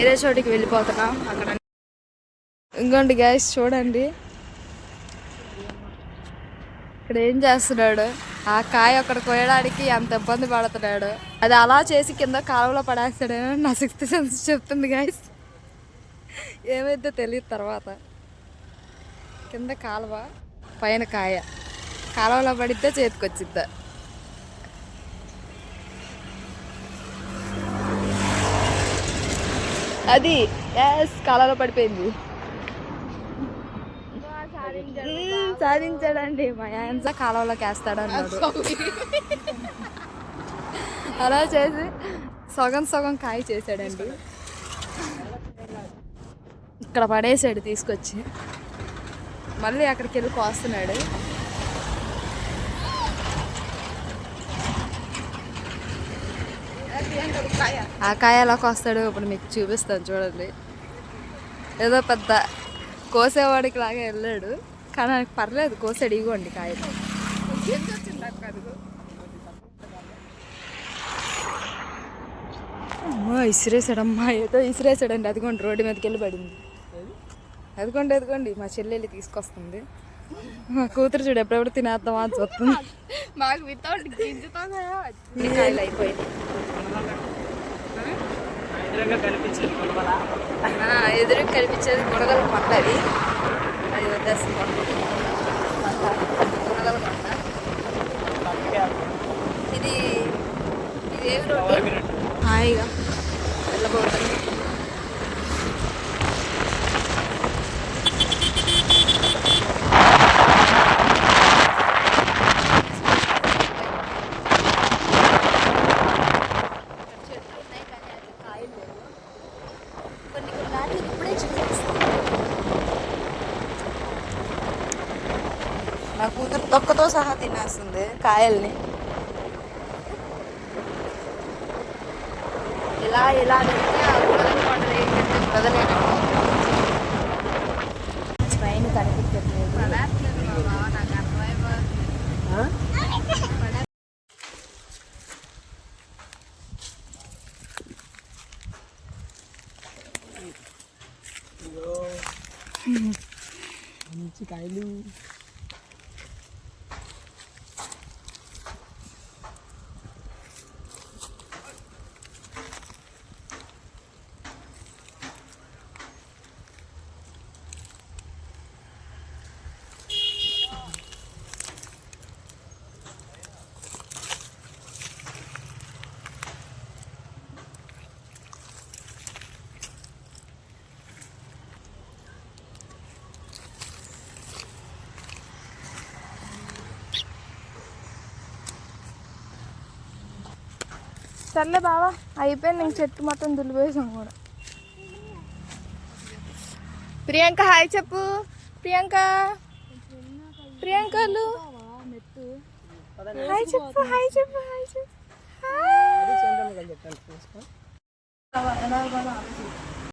వేరే చోటికి వెళ్ళిపోతున్నాం. అక్కడ ఇంకోండి గ్యాస్ చూడండి, ఇక్కడ ఏం చేస్తున్నాడు, ఆ కాయ అక్కడ కోయడానికి ఎంత ఇబ్బంది పడుతున్నాడు. అది అలా చేసి కింద కాలువలో పడేస్తాడేమో నా సిక్స్త్ సెన్స్ చెప్తుంది గ్యాస్. ఏమైతే తెలియదు తర్వాత. కింద కాలువ, పైన కాయ, కాలువలో పడితే చేతికొచ్చిద్దా. అది ఎస్ కాలువలో పడిపోయింది. సాధించాడండి మా ఆయన. కాలువలోకి వేస్తాడు అన్నాడు. అలా చేసి సగం సగం కాయ చేశాడండి. ఇక్కడ పడేసాడు తీసుకొచ్చి, మళ్ళీ అక్కడికి వెళ్ళి కోస్తున్నాడు. ఆ కాయ ఎలా కోస్తాడు ఇప్పుడు మీకు చూపిస్తాను చూడండి. ఏదో పెద్ద కోసేవాడికి లాగా వెళ్ళాడు, కానీ ఆయనకు పర్లేదు, కోసాడు. ఇగోండి కాయలు. అమ్మా ఇసిరేసాడమ్మా, ఏదో ఇసిరేసాడండి. అదిగోండి రోడ్డు మీదకి వెళ్ళి పడింది. అదిగోండి అదిగోండి మా చెల్లెళ్ళి తీసుకొస్తుంది. మా కూతురు చూడు ఎప్పుడెప్పుడు తినేద్దామా అని చూస్తుంది. మాకు వితౌట్ కాయలు అయిపోయింది. ఎదురు కనిపించేది మునగల పంట. అది వదిలేస్తుంది మునగల పంట. ఇది ఏమి రోడ్డు హాయిగా వెళ్ళబోతుంది. నా కూతురు తొక్కతో సహా తినేస్తుంది కాయల్ని. ఇలా ఇలా పెడితే ఆ గుడదల పంటలు ఏంటంటే గుడదలే పైన కనిపించట్లేదు. నాకు అర్థమైపోతుంది. మంచి కాయలు. సర్లే బావా, అయిపోయింది. ఇంక చెట్టు మొత్తం దులిపేసాం కూడా. ప్రియాంక హాయ్ చెప్పు. ప్రియాంక ప్రియాంకలు హాయ్ చెప్పు. హాయ్ చెప్పు. హాయ్ చెప్పు.